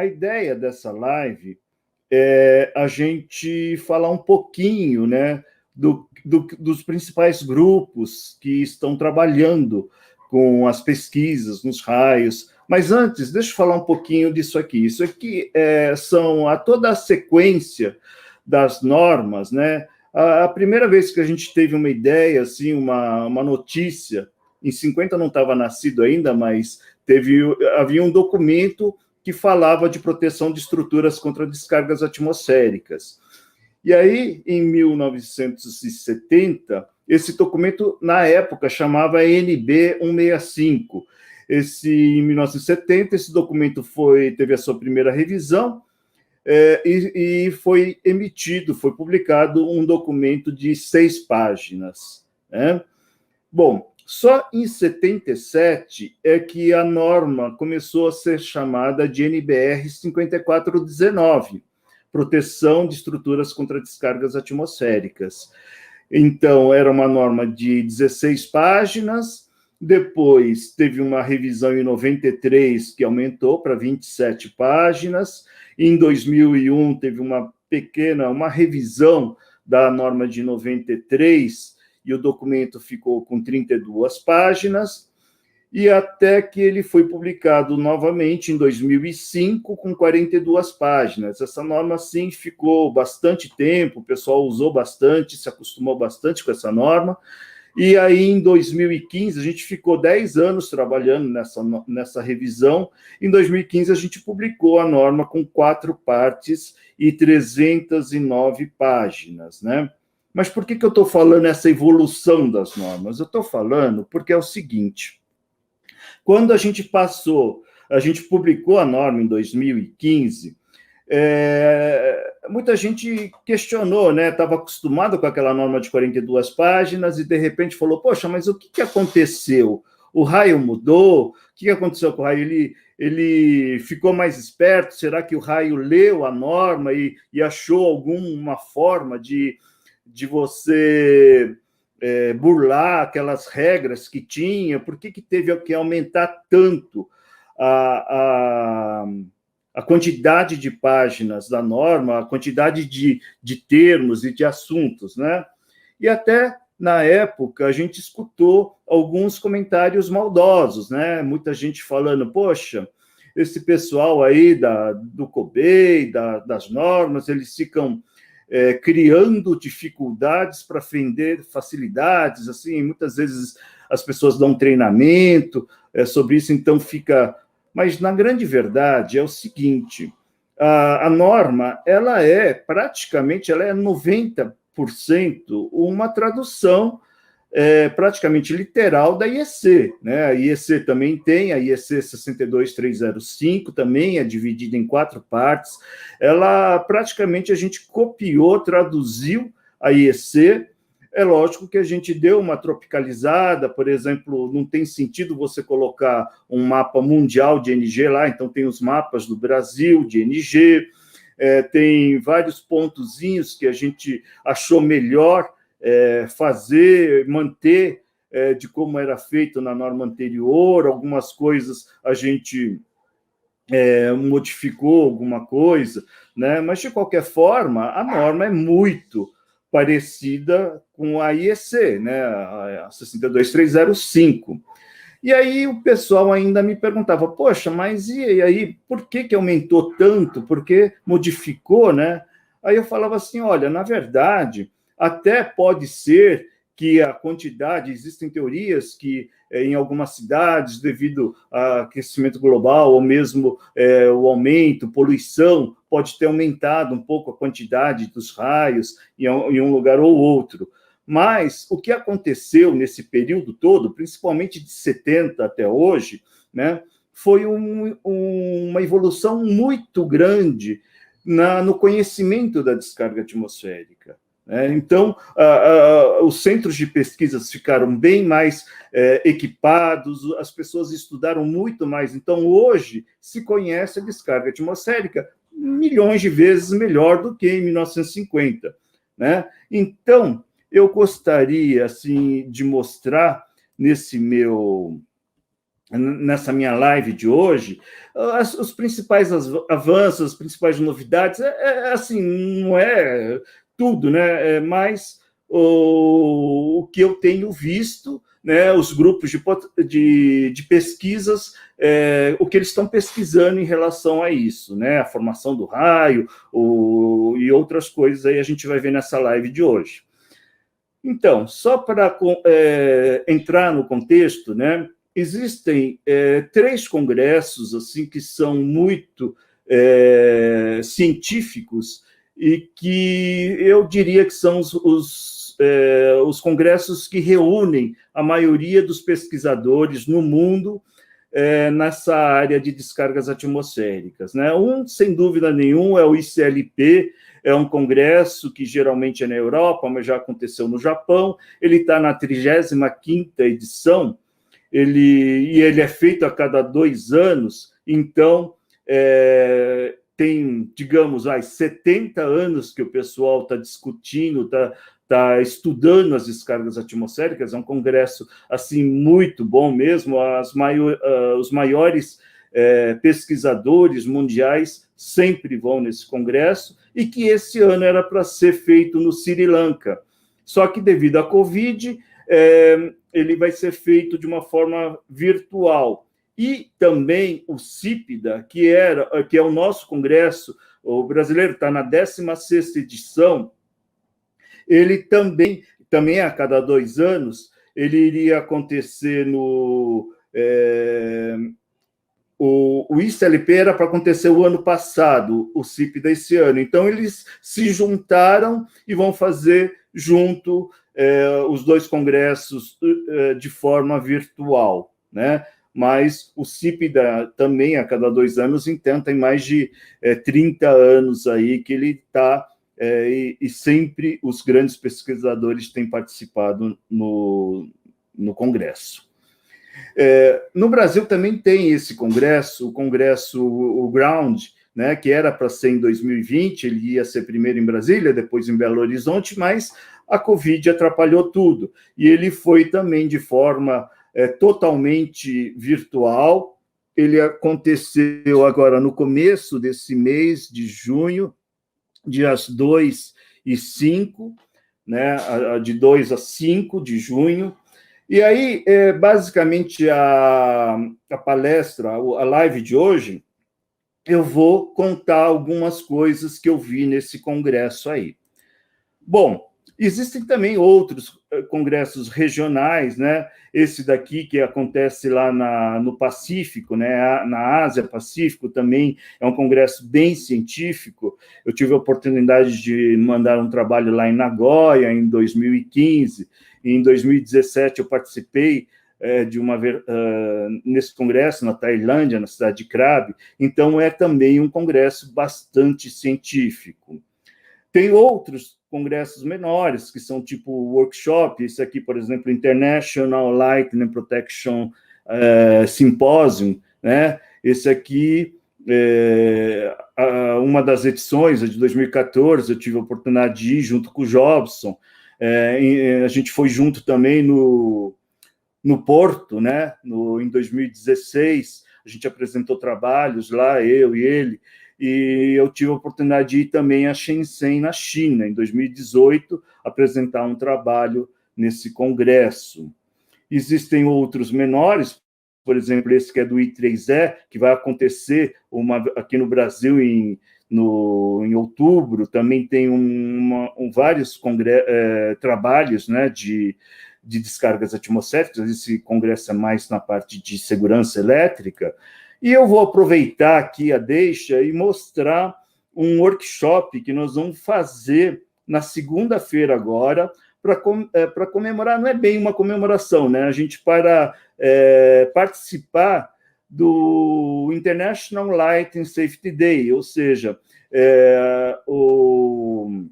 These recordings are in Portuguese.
a ideia dessa live é a gente falar um pouquinho, né, dos principais grupos que estão trabalhando com as pesquisas nos raios. Mas antes, deixa eu falar um pouquinho disso aqui. Isso aqui são toda a sequência das normas, né? A primeira vez que a gente teve uma ideia, assim, uma notícia, em 50 eu não estava nascido ainda, mas havia um documento que falava de proteção de estruturas contra descargas atmosféricas. E aí, em 1970, esse documento, na época, chamava NB 165. Em 1970, esse documento teve a sua primeira revisão e foi publicado um documento de 6 páginas. Né? Bom, só em 77 é que a norma começou a ser chamada de NBR 5419, proteção de estruturas contra descargas atmosféricas. Então, era uma norma de 16 páginas, depois teve uma revisão em 93, que aumentou para 27 páginas, em 2001 teve uma revisão da norma de 93, e o documento ficou com 32 páginas, e até que ele foi publicado novamente em 2005 com 42 páginas. Essa norma, sim, ficou bastante tempo, o pessoal usou bastante, se acostumou bastante com essa norma, e aí em 2015, a gente ficou 10 anos trabalhando nessa revisão. Em 2015, a gente publicou a norma com 4 partes e 309 páginas, né? Mas por que eu estou falando essa evolução das normas? Eu estou falando porque é o seguinte: quando a gente publicou a norma em 2015, muita gente questionou, né? Estava acostumado com aquela norma de 42 páginas e, de repente, falou, poxa, mas o que aconteceu? O raio mudou? O que aconteceu com o raio? Ele ficou mais esperto? Será que o raio leu a norma e achou alguma forma de você burlar aquelas regras que tinha? Por que teve que aumentar tanto a quantidade de páginas da norma, a quantidade de termos e de assuntos, né? E até, na época, a gente escutou alguns comentários maldosos, né? Muita gente falando, poxa, esse pessoal aí do COBEI, das normas, eles ficam criando dificuldades para vender facilidades, assim, muitas vezes as pessoas dão treinamento sobre isso, então fica... Mas, na grande verdade, é o seguinte, a norma, ela é 90% uma tradução praticamente literal da IEC, né? A IEC também tem, a IEC 62305 também é dividida em 4 partes. Ela, praticamente, a gente copiou, traduziu a IEC. É lógico que a gente deu uma tropicalizada, por exemplo, não tem sentido você colocar um mapa mundial de NG lá, então tem os mapas do Brasil, de NG, tem vários pontozinhos que a gente achou melhor fazer, manter de como era feito na norma anterior, algumas coisas a gente modificou alguma coisa, né? Mas, de qualquer forma, a norma é muito parecida com a IEC, né, a 62305. E aí o pessoal ainda me perguntava, poxa, mas e aí, por que aumentou tanto? Por que modificou, né? Aí eu falava assim, olha, na verdade, até pode ser que a quantidade, existem teorias que em algumas cidades, devido ao aquecimento global, ou mesmo o aumento, poluição, pode ter aumentado um pouco a quantidade dos raios em um lugar ou outro. Mas o que aconteceu nesse período todo, principalmente de 70 até hoje, né, foi uma evolução muito grande no conhecimento da descarga atmosférica. Então, os centros de pesquisas ficaram bem mais equipados, as pessoas estudaram muito mais. Então, hoje, se conhece a descarga atmosférica milhões de vezes melhor do que em 1950. Né? Então, eu gostaria assim, de mostrar nesse meu nessa minha live de hoje, os principais avanços, as principais novidades, assim, não é tudo, né? É mais o que eu tenho visto, né? Os grupos de pesquisas, o que eles estão pesquisando em relação a isso, né? A formação do raio e outras coisas aí a gente vai ver nessa live de hoje. Então, só para entrar no contexto, né? Existem 3 congressos assim que são muito científicos e que eu diria que são os congressos que reúnem a maioria dos pesquisadores no mundo nessa área de descargas atmosféricas, né? Sem dúvida nenhuma, é o ICLP, é um congresso que geralmente é na Europa, mas já aconteceu no Japão. Ele está na 35ª edição, ele é feito a cada 2 anos, então tem, digamos, 70 anos que o pessoal está discutindo, está estudando as descargas atmosféricas. É um congresso assim muito bom mesmo. Os maiores pesquisadores mundiais sempre vão nesse congresso, e que esse ano era para ser feito no Sri Lanka. Só que, devido à Covid, ele vai ser feito de uma forma virtual. E também o CIPDA, que é o nosso congresso, o brasileiro está na 16ª edição, ele também a cada 2 anos, ele iria acontecer no... O ICLP era para acontecer o ano passado, o CIPDA esse ano. Então, eles se juntaram e vão fazer junto os 2 congressos de forma virtual, né? Mas o CIPDA também, a cada 2 anos, então tem mais de 30 anos aí que ele está, e sempre os grandes pesquisadores têm participado no congresso. No Brasil também tem esse congresso, o Ground, né, que era para ser em 2020, ele ia ser primeiro em Brasília, depois em Belo Horizonte, mas a Covid atrapalhou tudo. E ele foi também de forma totalmente virtual. Ele aconteceu agora no começo desse mês de junho, dias 2 e 5, né, de 2 a 5 de junho. E aí, basicamente, a palestra, a live de hoje, eu vou contar algumas coisas que eu vi nesse congresso aí. Bom, existem também outros congressos regionais, né? Esse daqui que acontece lá no Pacífico, né? Na Ásia Pacífico, também é um congresso bem científico. Eu tive a oportunidade de mandar um trabalho lá em Nagoya, em 2015. Em 2017, eu participei nesse congresso na Tailândia, na cidade de Krabi. Então, é também um congresso bastante científico. Tem outros congressos menores, que são tipo workshop. Esse aqui, por exemplo, International Lightning Protection Symposium, né? Esse aqui, uma das edições, a de 2014, eu tive a oportunidade de ir junto com o Jobson. A gente foi junto também no Porto, né? Em 2016, a gente apresentou trabalhos lá, eu e ele, e eu tive a oportunidade de ir também a Shenzhen, na China, em 2018, apresentar um trabalho nesse congresso. Existem outros menores, por exemplo, esse que é do I3E, que vai acontecer aqui no Brasil em outubro. Também tem vários trabalhos, né, de descargas atmosféricas. Esse congresso é mais na parte de segurança elétrica. E eu vou aproveitar aqui a deixa e mostrar um workshop que nós vamos fazer na segunda-feira agora, para comemorar. Não é bem uma comemoração, né? A gente, para participar do International Light and Safety Day, ou seja, o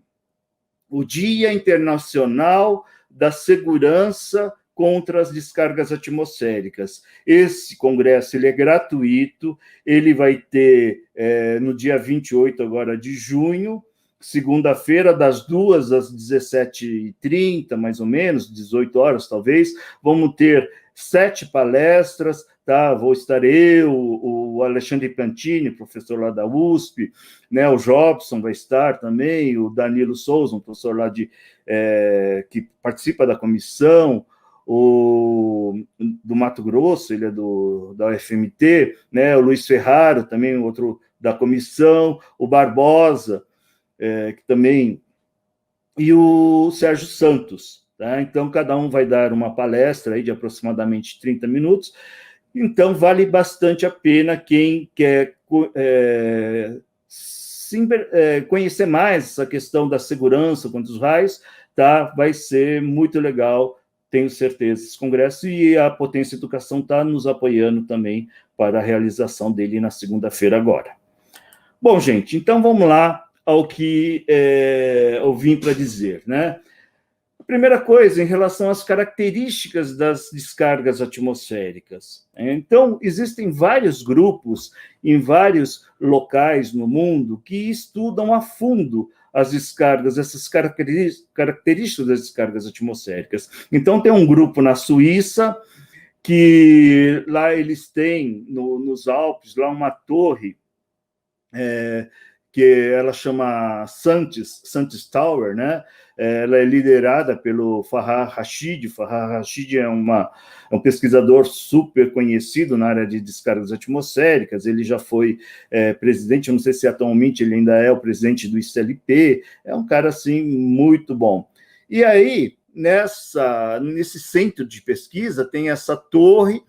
Dia Internacional da Segurança contra as Descargas Atmosféricas. Esse congresso ele é gratuito, ele vai ter no dia 28 agora de junho, segunda-feira, das 2 às 17h30, mais ou menos, 18 horas talvez. Vamos ter 7 palestras, tá? Vou estar eu, o Alexandre Cantini, professor lá da USP, né? O Jobson vai estar também, o Danilo Souza, um professor lá que participa da comissão, do Mato Grosso, ele é da UFMT, né? O Luiz Ferraro, também outro da comissão, o Barbosa, que também, e o Sérgio Santos. Tá? Então, cada um vai dar uma palestra aí de aproximadamente 30 minutos. Então, vale bastante a pena quem quer conhecer mais essa questão da segurança contra os raios, tá? Vai ser muito legal, tenho certeza, esse congresso, e a Potência Educação está nos apoiando também para a realização dele na segunda-feira agora. Bom, gente, então vamos lá ao que eu vim para dizer, né? A primeira coisa, em relação às características das descargas atmosféricas. Então, existem vários grupos em vários locais no mundo que estudam a fundo as descargas, essas características das descargas atmosféricas. Então, tem um grupo na Suíça que lá eles têm, nos Alpes, lá uma torre que ela chama Santis Tower, né? Ela é liderada pelo Farhad Rashid. Farhad Rashid é um pesquisador super conhecido na área de descargas atmosféricas. Ele já foi presidente, eu não sei se atualmente ele ainda é o presidente do ICLP. É um cara assim muito bom. E aí, nesse centro de pesquisa, tem essa torre,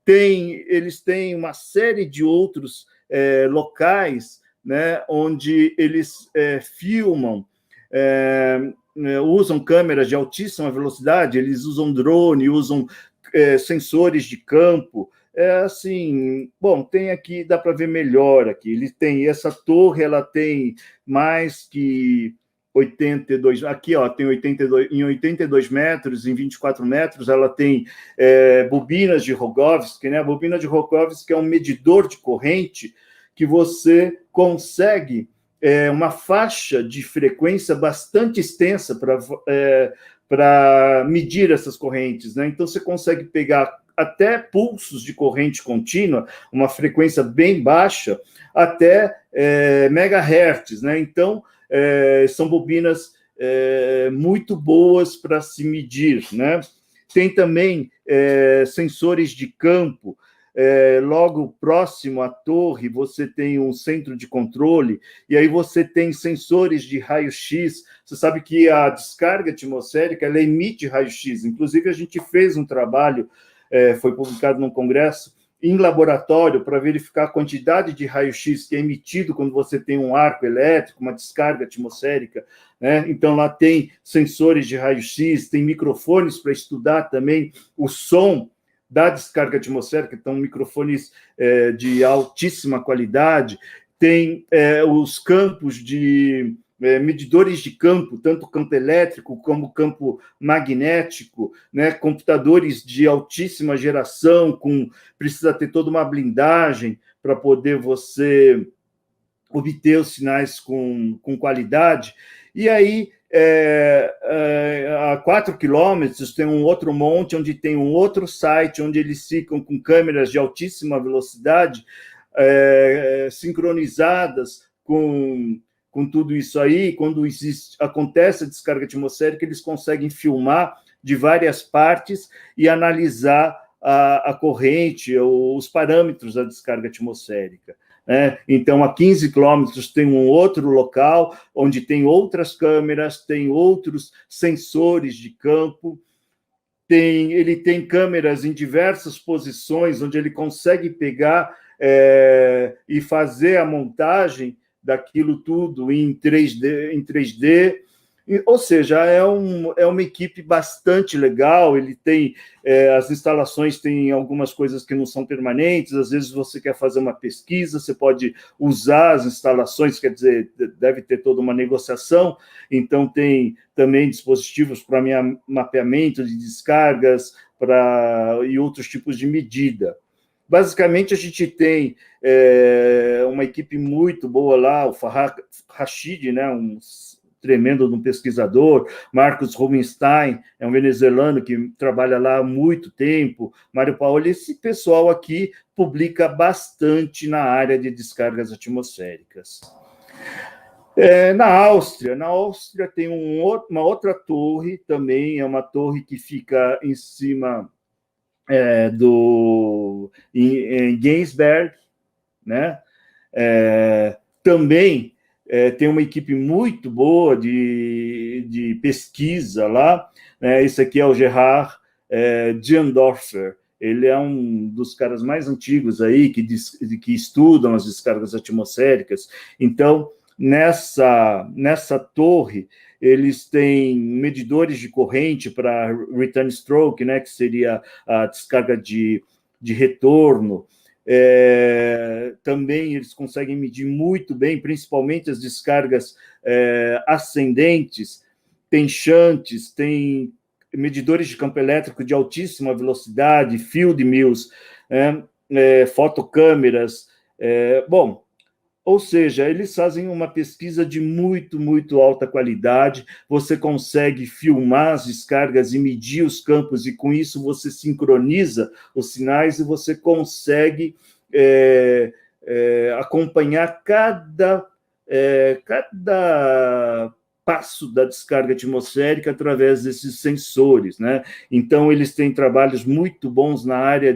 eles têm uma série de outros locais, né, onde eles filmam, usam câmeras de altíssima velocidade, eles usam drone, usam sensores de campo. Assim, bom, tem aqui, dá para ver melhor aqui. Ele tem essa torre, ela tem mais que 82, aqui ó, tem 82, em 82 metros, em 24 metros, ela tem bobinas de Rogowski, né? A bobina de Rogowski é um medidor de corrente que você consegue uma faixa de frequência bastante extensa para medir essas correntes, né? Então, você consegue pegar até pulsos de corrente contínua, uma frequência bem baixa, até megahertz, né? Então, são bobinas muito boas para se medir, né? Tem também sensores de campo. Logo próximo à torre, você tem um centro de controle, e aí você tem sensores de raio-x. Você sabe que a descarga atmosférica ela emite raio-x. Inclusive, a gente fez um trabalho, foi publicado num congresso, em laboratório, para verificar a quantidade de raio-x que é emitido quando você tem um arco elétrico, uma descarga atmosférica, né? Então, lá tem sensores de raio-x, tem microfones para estudar também o som da descarga atmosférica, então microfones de altíssima qualidade, tem os campos de medidores de campo, tanto campo elétrico como campo magnético, né? Computadores de altíssima geração, precisa ter toda uma blindagem para poder você obter os sinais com qualidade. E aí, a 4 quilômetros, tem um outro monte, onde tem um outro site, onde eles ficam com câmeras de altíssima velocidade, sincronizadas com tudo isso aí. Quando acontece a descarga atmosférica, eles conseguem filmar de várias partes e analisar a corrente, os parâmetros da descarga atmosférica. Então, a 15 quilômetros tem um outro local, onde tem outras câmeras, tem outros sensores de campo, ele tem câmeras em diversas posições, onde ele consegue pegar e fazer a montagem daquilo tudo em 3D. Ou seja, é uma equipe bastante legal. Ele tem as instalações, tem algumas coisas que não são permanentes. Às vezes você quer fazer uma pesquisa, você pode usar as instalações, quer dizer, deve ter toda uma negociação. Então, tem também dispositivos para mapeamento de descargas e outros tipos de medida. Basicamente, a gente tem uma equipe muito boa lá, o Farhad Rashid, né, um tremendo de um pesquisador, Marcos Rubinstein, é um venezuelano que trabalha lá há muito tempo, Mário Paoli, esse pessoal aqui publica bastante na área de descargas atmosféricas. Na Áustria tem uma outra torre também, é uma torre que fica em cima em Gensberg, né? Também tem uma equipe muito boa de pesquisa lá, né? Esse aqui é o Gerhard Diendorfer, ele é um dos caras mais antigos aí que estudam as descargas atmosféricas. Então, nessa torre, eles têm medidores de corrente para return stroke, né, que seria a descarga de retorno. Também eles conseguem medir muito bem, principalmente as descargas ascendentes, tem shunts, tem medidores de campo elétrico de altíssima velocidade, field mills, fotocâmeras. Bom, ou seja, eles fazem uma pesquisa de muito, muito alta qualidade, você consegue filmar as descargas e medir os campos, e com isso você sincroniza os sinais e você consegue acompanhar cada passo da descarga atmosférica através desses sensores, né? Então, eles têm trabalhos muito bons na área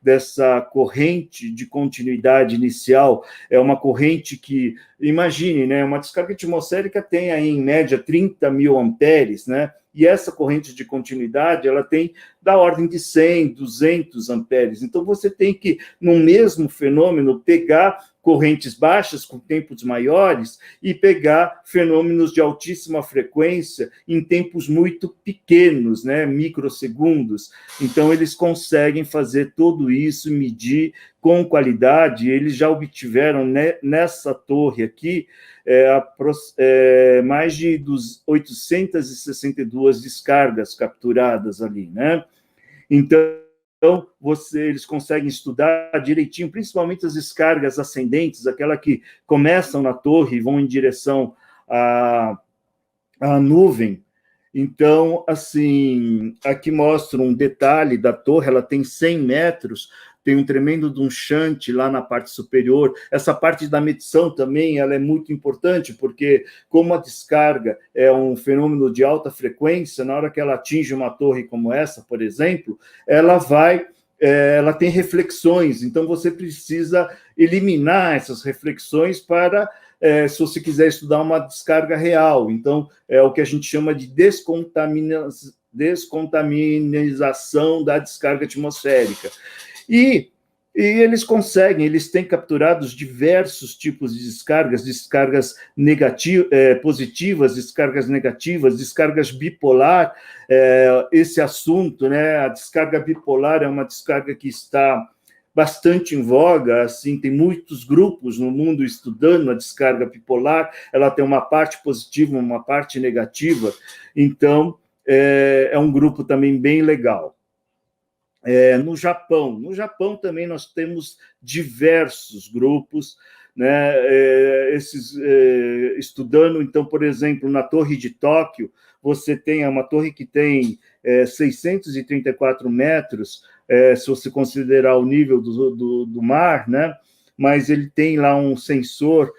dessa corrente de continuidade inicial. É uma corrente que, imagine, né? Uma descarga atmosférica tem aí, em média, 30 mil amperes, né? E essa corrente de continuidade, ela tem da ordem de 100, 200 amperes. Então, você tem que, no mesmo fenômeno, pegar correntes baixas com tempos maiores e pegar fenômenos de altíssima frequência em tempos muito pequenos, né, microsegundos. Então, eles conseguem fazer tudo isso, medir com qualidade. Eles já obtiveram, né, nessa torre aqui, mais de 862 descargas capturadas ali, né? Então, eles conseguem estudar direitinho, principalmente as descargas ascendentes, aquela que começam na torre e vão em direção à nuvem. Então, assim, aqui mostra um detalhe da torre, ela tem 100 metros, tem um tremendo de um shunt lá na parte superior. Essa parte da medição também ela é muito importante, porque como a descarga é um fenômeno de alta frequência, na hora que ela atinge uma torre como essa, por exemplo, ela tem reflexões, então você precisa eliminar essas reflexões para, se você quiser estudar uma descarga real. Então, é o que a gente chama de descontaminação da descarga atmosférica. E eles têm capturado diversos tipos de descargas positivas, descargas negativas, descargas bipolar. Esse assunto, né, a descarga bipolar é uma descarga que está bastante em voga, assim, tem muitos grupos no mundo estudando a descarga bipolar, ela tem uma parte positiva, uma parte negativa, então é um grupo também bem legal. No Japão também nós temos diversos grupos, né, estudando, então, por exemplo, na Torre de Tóquio, você tem uma torre que tem 634 metros, se você considerar o nível do mar, né, mas ele tem lá um sensor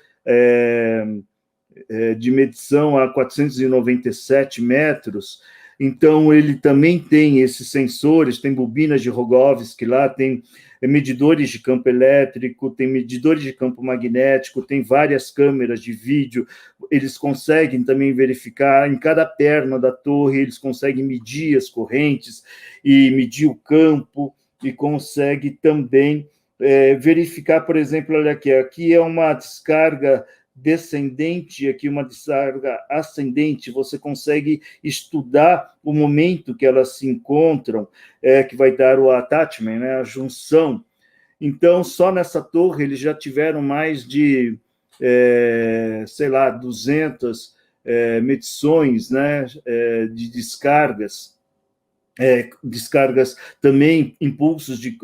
de medição a 497 metros. Então, ele também tem esses sensores, tem bobinas de Rogowski lá, tem medidores de campo elétrico, tem medidores de campo magnético, tem várias câmeras de vídeo, eles conseguem também verificar em cada perna da torre, eles conseguem medir as correntes e medir o campo, e consegue também verificar, por exemplo, olha aqui é uma descarga descendente, aqui uma descarga ascendente, você consegue estudar o momento que elas se encontram, que vai dar o attachment, né, a junção. Então, só nessa torre eles já tiveram mais de, 200 medições, né, de descargas, descargas também, impulsos de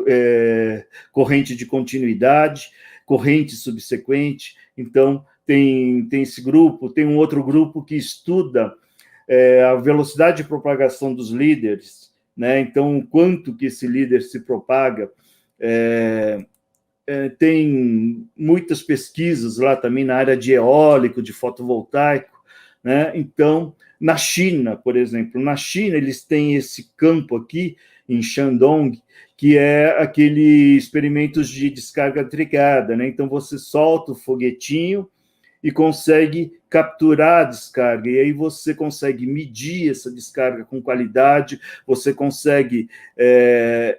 corrente de continuidade, corrente subsequente. Então, tem esse grupo, tem um outro grupo que estuda a velocidade de propagação dos líderes, né? Então, quanto que esse líder se propaga. Tem muitas pesquisas lá também na área de eólico, de fotovoltaico, né? Então, na China, por exemplo, na China eles têm esse campo aqui, em Shandong, que é aquele experimentos de descarga trigada, né? Então, você solta o foguetinho e consegue capturar a descarga, e aí você consegue medir essa descarga com qualidade, você consegue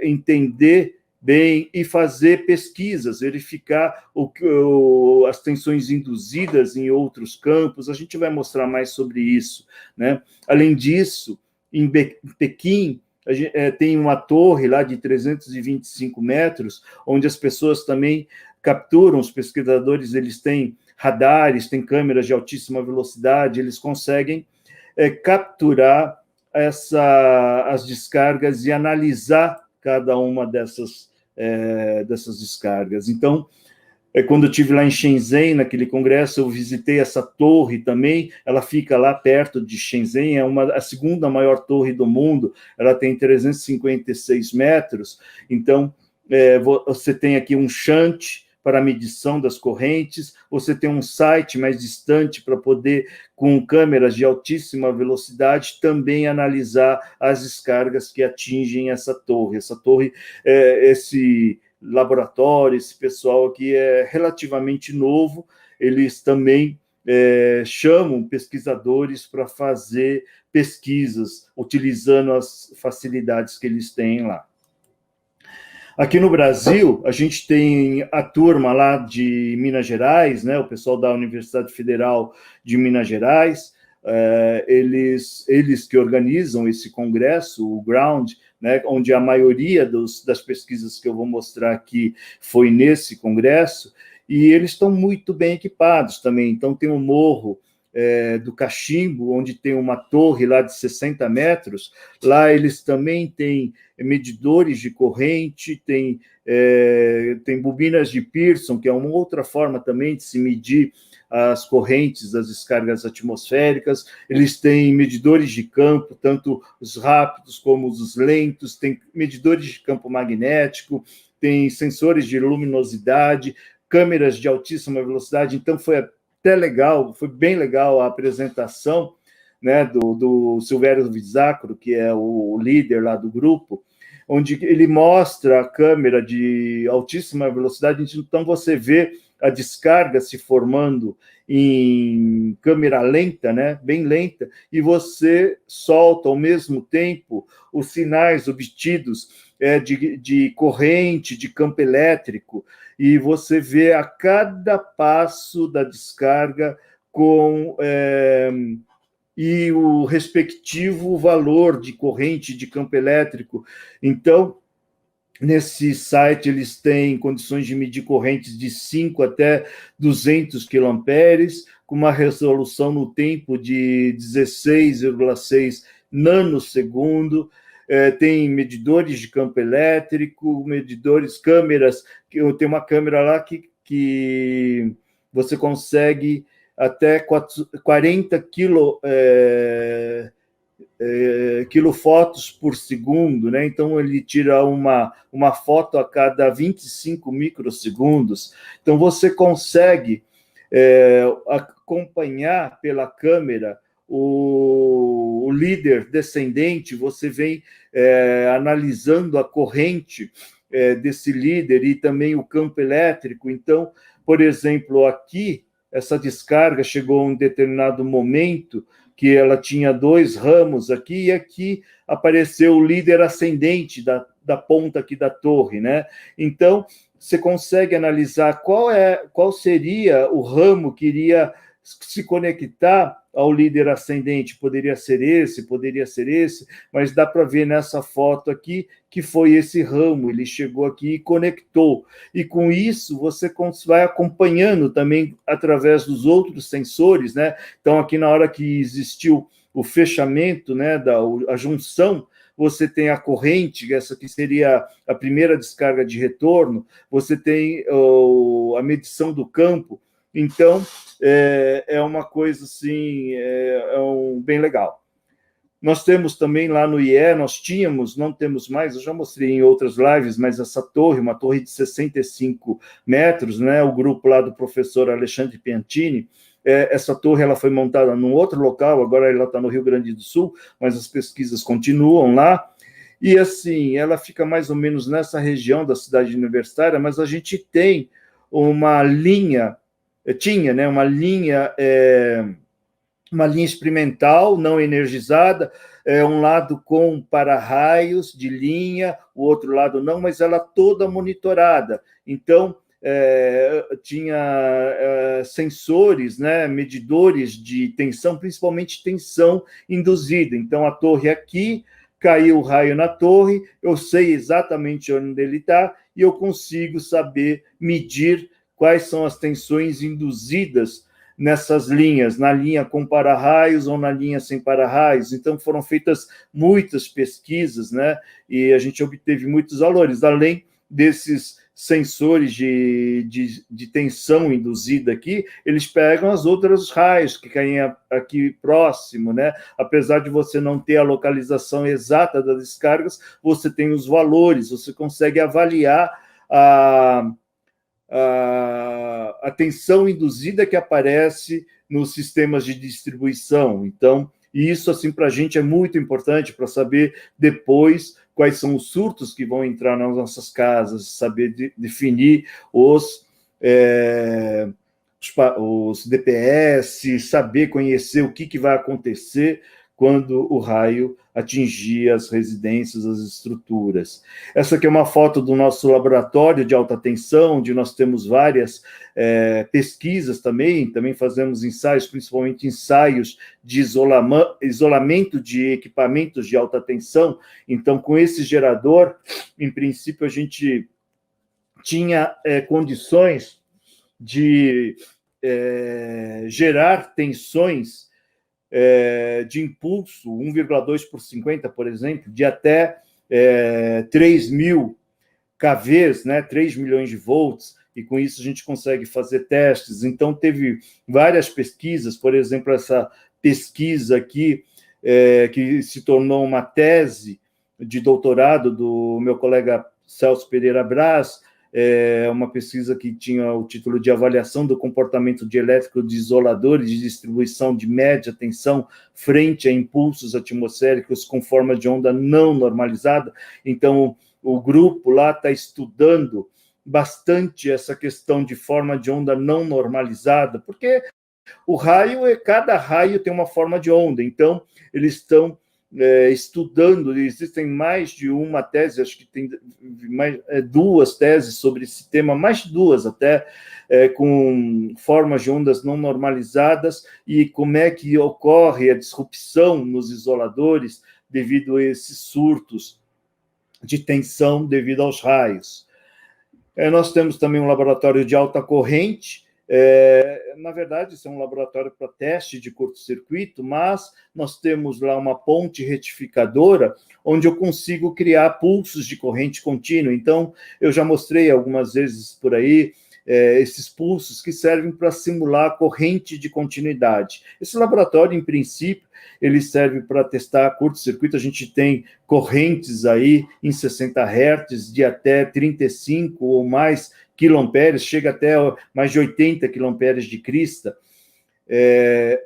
entender bem e fazer pesquisas, verificar as tensões induzidas em outros campos. A gente vai mostrar mais sobre isso, né? Além disso, em Pequim, tem uma torre lá de 325 metros, onde as pessoas também capturam, os pesquisadores, eles têm radares, têm câmeras de altíssima velocidade, eles conseguem capturar as descargas e analisar cada uma dessas descargas. Então, quando eu estive lá em Shenzhen, naquele congresso, eu visitei essa torre também, ela fica lá perto de Shenzhen, é a segunda maior torre do mundo, ela tem 356 metros, então você tem aqui um shunt para a medição das correntes, você tem um site mais distante para poder, com câmeras de altíssima velocidade, também analisar as descargas que atingem essa torre. Essa torre, esse laboratório, esse pessoal aqui é relativamente novo, eles também chamam pesquisadores para fazer pesquisas, utilizando as facilidades que eles têm lá. Aqui no Brasil, a gente tem a turma lá de Minas Gerais, né, o pessoal da Universidade Federal de Minas Gerais, eles que organizam esse congresso, o Ground, né, onde a maioria das pesquisas que eu vou mostrar aqui foi nesse congresso, e eles estão muito bem equipados também. Então, tem um morro do Cachimbo, onde tem uma torre lá de 60 metros, lá eles também têm medidores de corrente, tem bobinas de Pearson, que é uma outra forma também de se medir as correntes das descargas atmosféricas, eles têm medidores de campo, tanto os rápidos como os lentos, tem medidores de campo magnético, tem sensores de luminosidade, câmeras de altíssima velocidade. Então, foi até legal, foi bem legal a apresentação, né, do Silvério Visacro, que é o líder lá do grupo, onde ele mostra a câmera de altíssima velocidade. Então, você vê a descarga se formando em câmera lenta, né, bem lenta, e você solta, ao mesmo tempo, os sinais obtidos de corrente, de campo elétrico, e você vê a cada passo da descarga e o respectivo valor de corrente de campo elétrico. Então, nesse site, eles têm condições de medir correntes de 5 até 200 kA, com uma resolução no tempo de 16,6 nanosegundo. Tem medidores de campo elétrico, câmeras, tem uma câmera lá que você consegue até 40 quilofotos por segundo, né? Então ele tira uma foto a cada 25 microsegundos. Então você consegue acompanhar pela câmera o líder descendente, você vem analisando a corrente desse líder e também o campo elétrico. Então, por exemplo, aqui, essa descarga chegou a um determinado momento que ela tinha 2 ramos aqui, e aqui apareceu o líder ascendente da ponta aqui da torre, né? Então, você consegue analisar qual seria o ramo que iria se conectar ao líder ascendente. Poderia ser esse, mas dá para ver nessa foto aqui que foi esse ramo, ele chegou aqui e conectou. E com isso, você vai acompanhando também através dos outros sensores, né? Então, aqui na hora que existiu o fechamento, né, a junção, você tem a corrente, essa que seria a primeira descarga de retorno, você tem a medição do campo. Então, é uma coisa assim, bem legal. Nós temos também lá no IE, não temos mais, eu já mostrei em outras lives, mas essa torre, uma torre de 65 metros, né, o grupo lá do professor Alexandre Piantini, essa torre ela foi montada num outro local, agora ela está no Rio Grande do Sul, mas as pesquisas continuam lá, e assim, ela fica mais ou menos nessa região da cidade universitária, mas a gente tem uma linha, tinha, né, uma linha experimental não energizada, um lado com para-raios de linha, o outro lado não, mas ela toda monitorada. Então, tinha sensores, né, medidores de tensão, principalmente tensão induzida. Então, a torre aqui, caiu o raio na torre, eu sei exatamente onde ele está e eu consigo saber medir quais são as tensões induzidas nessas linhas, na linha com para-raios ou na linha sem para-raios. Então, foram feitas muitas pesquisas, né? E a gente obteve muitos valores, além desses sensores de tensão induzida aqui, eles pegam as outras raios que caem aqui próximo, né? Apesar de você não ter a localização exata das descargas, você tem os valores, você consegue avaliar a tensão induzida que aparece nos sistemas de distribuição. Então, isso, assim, para a gente é muito importante para saber depois quais são os surtos que vão entrar nas nossas casas, saber definir os DPS, saber conhecer o que vai acontecer quando o raio atingir as residências, as estruturas. Essa aqui é uma foto do nosso laboratório de alta tensão, onde nós temos várias pesquisas também fazemos ensaios, principalmente ensaios de isolamento de equipamentos de alta tensão. Então, com esse gerador, em princípio, a gente tinha condições de gerar tensões de impulso 1,2 por 50, por exemplo, de até 3.000 kVs, né, 3 milhões de volts, e com isso a gente consegue fazer testes. Então, teve várias pesquisas, por exemplo, essa pesquisa aqui, que se tornou uma tese de doutorado do meu colega Celso Pereira Braz, uma pesquisa que tinha o título de Avaliação do Comportamento Dielétrico de Isoladores de Distribuição de Média Tensão frente a impulsos atmosféricos com forma de onda não normalizada. Então, o grupo lá está estudando bastante essa questão de forma de onda não normalizada, porque cada raio tem uma forma de onda, então eles estão estudando, existem mais de uma tese, acho que tem duas teses sobre esse tema, mais de duas até, com formas de ondas não normalizadas e como é que ocorre a disrupção nos isoladores devido a esses surtos de tensão devido aos raios. Nós temos também um laboratório de alta corrente. Na verdade, isso é um laboratório para teste de curto-circuito, mas nós temos lá uma ponte retificadora onde eu consigo criar pulsos de corrente contínua. Então, eu já mostrei algumas vezes por aí esses pulsos que servem para simular corrente de continuidade. Esse laboratório, em princípio, ele serve para testar curto-circuito. A gente tem correntes aí em 60 Hz de até 35 ou mais quiloamperes, chega até mais de 80 quiloamperes de crista.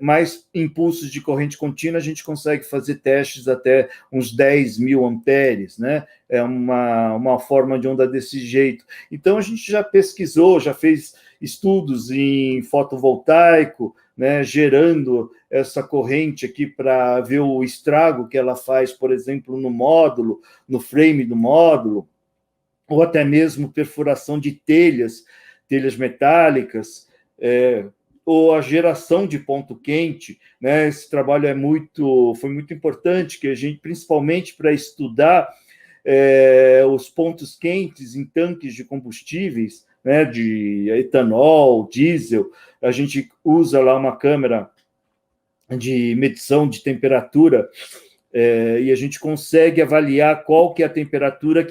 Mais impulsos de corrente contínua, a gente consegue fazer testes até uns 10.000 amperes, né? É uma forma de onda desse jeito. Então, a gente já pesquisou, já fez estudos em fotovoltaico, né, gerando essa corrente aqui para ver o estrago que ela faz, por exemplo, no módulo, no frame do módulo, ou até mesmo perfuração de telhas metálicas, ou a geração de ponto quente, né? Esse trabalho foi muito importante, que a gente, principalmente para estudar os pontos quentes em tanques de combustíveis, né, de etanol, diesel, a gente usa lá uma câmera de medição de temperatura e a gente consegue avaliar qual que é a temperatura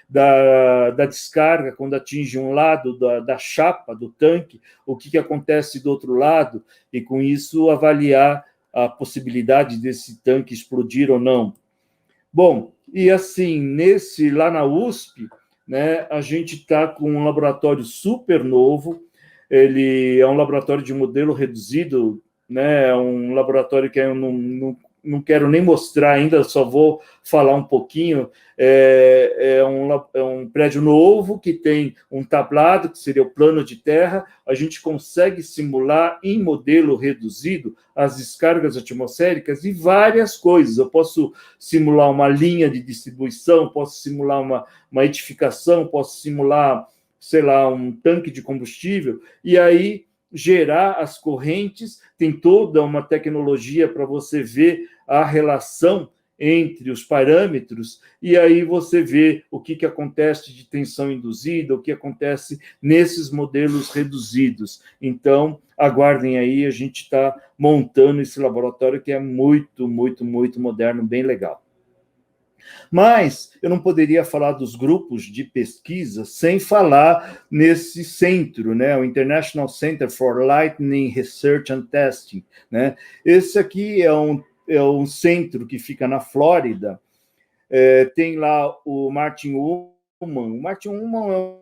da descarga quando atinge um lado da chapa, do tanque, o que acontece do outro lado, e com isso avaliar a possibilidade desse tanque explodir ou não. Bom, e assim, lá na USP, né, a gente está com um laboratório super novo, ele é um laboratório de modelo reduzido, né, um laboratório que eu não quero nem mostrar ainda, só vou falar um pouquinho. É um prédio novo que tem um tablado, que seria o plano de terra. A gente consegue simular em modelo reduzido as descargas atmosféricas e várias coisas. Eu posso simular uma linha de distribuição, posso simular uma edificação, posso simular, sei lá, um tanque de combustível, e aí gerar as correntes. Tem toda uma tecnologia para você ver a relação entre os parâmetros, e aí você vê o que acontece de tensão induzida, o que acontece nesses modelos reduzidos. Então, aguardem aí, a gente está montando esse laboratório que é muito, muito, muito moderno, bem legal. Mas eu não poderia falar dos grupos de pesquisa sem falar nesse centro, né, o International Center for Lightning Research and Testing, né? Esse aqui é um centro que fica na Flórida. Tem lá o Martin Ullman. O Martin Ullman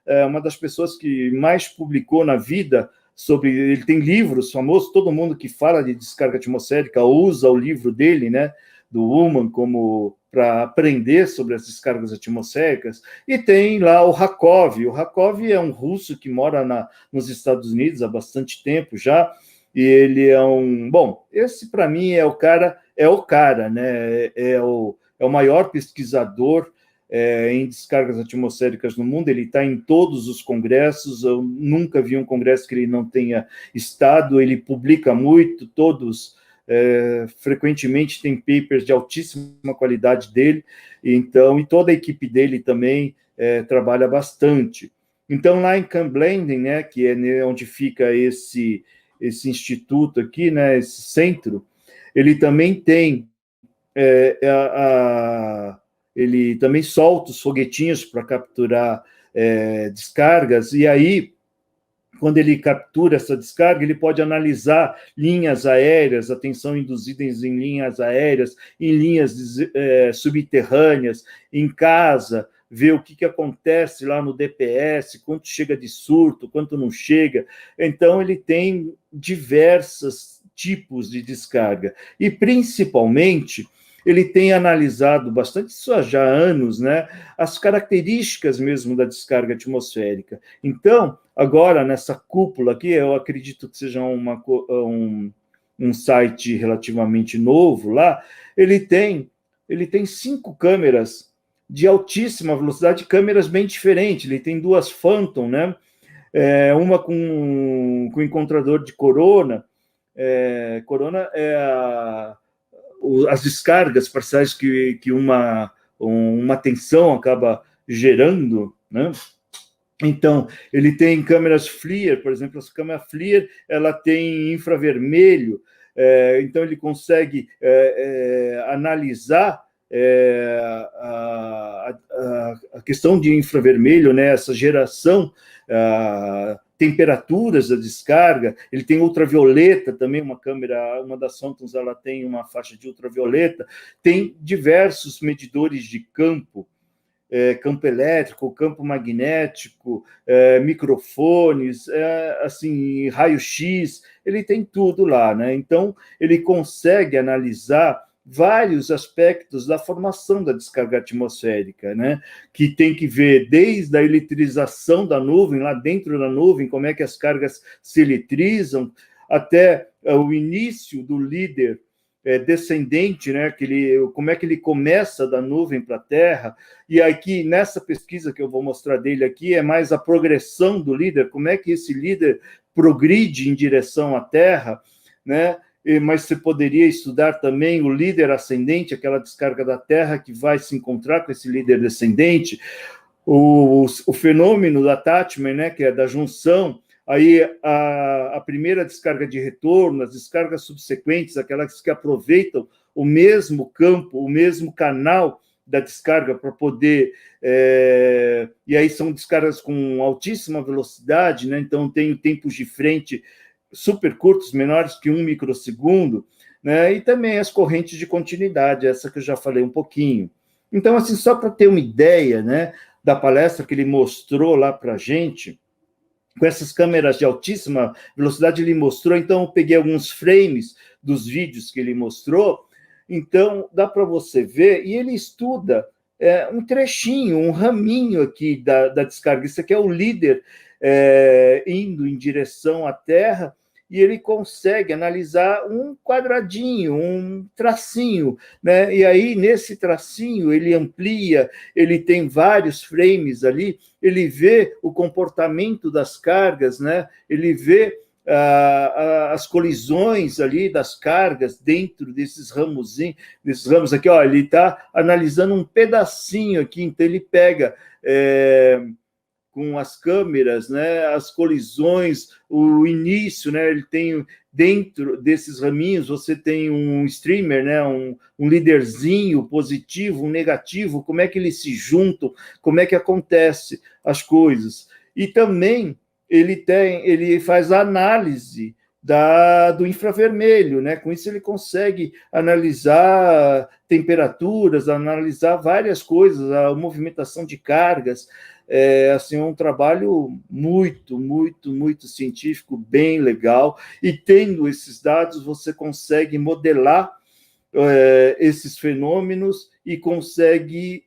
é uma das pessoas que mais publicou na vida sobre. Ele tem livros famosos, todo mundo que fala de descarga atmosférica usa o livro dele, né, do Ullman, como para aprender sobre as descargas atmosféricas. E tem lá o Rakov. O Rakov é um russo que mora nos Estados Unidos há bastante tempo já, e ele é bom, esse para mim é o cara, né? É o maior pesquisador em descargas atmosféricas no mundo. Ele está em todos os congressos, eu nunca vi um congresso que ele não tenha estado. Ele publica muito, frequentemente tem papers de altíssima qualidade dele, então, e toda a equipe dele também trabalha bastante. Então, lá em Camblenden, né, que é onde fica esse instituto aqui, né, esse centro, ele também tem ele também solta os foguetinhos para capturar descargas, e aí, quando ele captura essa descarga, ele pode analisar linhas aéreas, a tensão induzida em linhas aéreas, em linhas subterrâneas, em casa, ver o que acontece lá no DPS, quanto chega de surto, quanto não chega. Então, ele tem diversos tipos de descarga. E, principalmente, ele tem analisado bastante, isso já há anos, né, as características mesmo da descarga atmosférica. Então, agora, nessa cúpula aqui, eu acredito que seja um site relativamente novo lá, ele tem 5 câmeras de altíssima velocidade, câmeras bem diferentes. Ele tem 2 Phantom, né? Uma com encontrador de corona. Corona é as descargas parciais que uma tensão acaba gerando, né? Então, ele tem câmeras FLIR, por exemplo, essa câmera FLIR, ela tem infravermelho, então ele consegue analisar a questão de infravermelho, né, essa geração, temperaturas da descarga. Ele tem ultravioleta também, uma das Phantoms, ela tem uma faixa de ultravioleta. Tem diversos medidores de campo elétrico, campo magnético, microfones, assim, raio-x. Ele tem tudo lá, né? Então, ele consegue analisar vários aspectos da formação da descarga atmosférica, né? Que tem que ver desde a eletrização da nuvem, lá dentro da nuvem, como é que as cargas se eletrizam, até o início do líder descendente, né? Como é que ele começa da nuvem para a Terra. E aqui, nessa pesquisa que eu vou mostrar dele aqui, é mais a progressão do líder, como é que esse líder progride em direção à Terra, né? Mas você poderia estudar também o líder ascendente, aquela descarga da Terra que vai se encontrar com esse líder descendente, o fenômeno do attachment, né, que é da junção, Aí a primeira descarga de retorno, as descargas subsequentes, aquelas que aproveitam o mesmo campo, o mesmo canal da descarga para poder... e aí são descargas com altíssima velocidade, né? Então tem tempos de frente super curtos, menores que 1 microsegundo, né? E também as correntes de continuidade, essa que eu já falei um pouquinho. Então, assim, só para ter uma ideia, né, da palestra que ele mostrou lá para a gente, com essas câmeras de altíssima velocidade, ele mostrou, então eu peguei alguns frames dos vídeos que ele mostrou, então dá para você ver, e ele estuda um trechinho, um raminho aqui da descarga, isso aqui é o líder indo em direção à Terra, e ele consegue analisar um quadradinho, um tracinho, né? E aí, nesse tracinho, ele amplia, ele tem vários frames ali, ele vê o comportamento das cargas, né? Ele vê as colisões ali das cargas dentro desses ramos aqui, ó, ele está analisando um pedacinho aqui, então ele pega... com as câmeras, né, as colisões, o início, né, ele tem dentro desses raminhos, você tem um streamer, né, um líderzinho positivo, um negativo, como é que eles se juntam, como é que acontece as coisas. E também ele faz a análise do infravermelho, né? Com isso ele consegue analisar temperaturas, analisar várias coisas, a movimentação de cargas. Assim, um trabalho muito, muito, muito científico, bem legal, e tendo esses dados, você consegue modelar esses fenômenos e consegue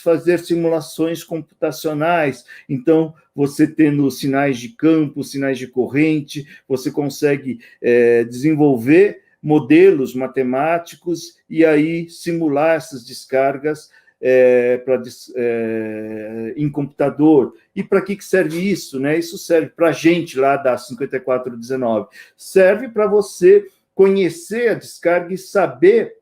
fazer simulações computacionais. Então, você tendo sinais de campo, sinais de corrente, você consegue desenvolver modelos matemáticos e aí simular essas descargas em computador. E para que serve isso? Né? Isso serve para a gente lá da 5419. Serve para você conhecer a descarga e saber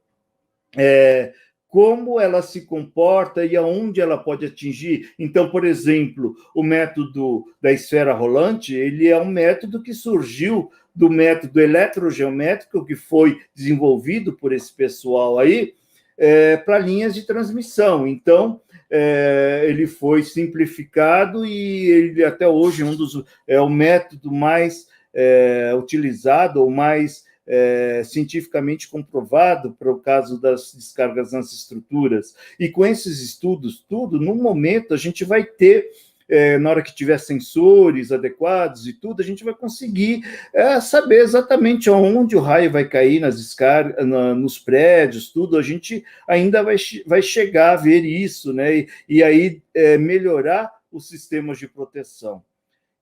como ela se comporta e aonde ela pode atingir. Então, por exemplo, o método da esfera rolante, ele é um método que surgiu do método eletrogeométrico, que foi desenvolvido por esse pessoal aí, para linhas de transmissão. Então, ele foi simplificado e ele até hoje é o método mais utilizado, ou mais cientificamente comprovado para o caso das descargas nas estruturas. E com esses estudos, no momento, a gente vai ter, na hora que tiver sensores adequados e tudo, a gente vai conseguir saber exatamente onde o raio vai cair nas descargas, nos prédios, tudo. A gente ainda vai chegar a ver isso, né? E aí melhorar os sistemas de proteção.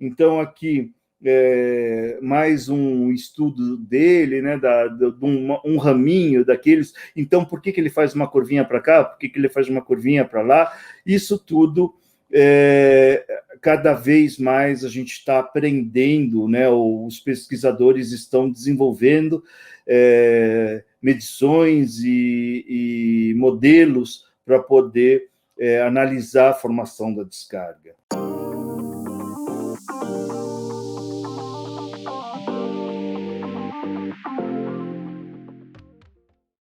Então, aqui, mais um estudo dele, né, um raminho daqueles. Então, por que ele faz uma curvinha para cá? Por que ele faz uma curvinha para lá? Isso tudo, cada vez mais a gente está aprendendo, né, os pesquisadores estão desenvolvendo medições e modelos para poder analisar a formação da descarga.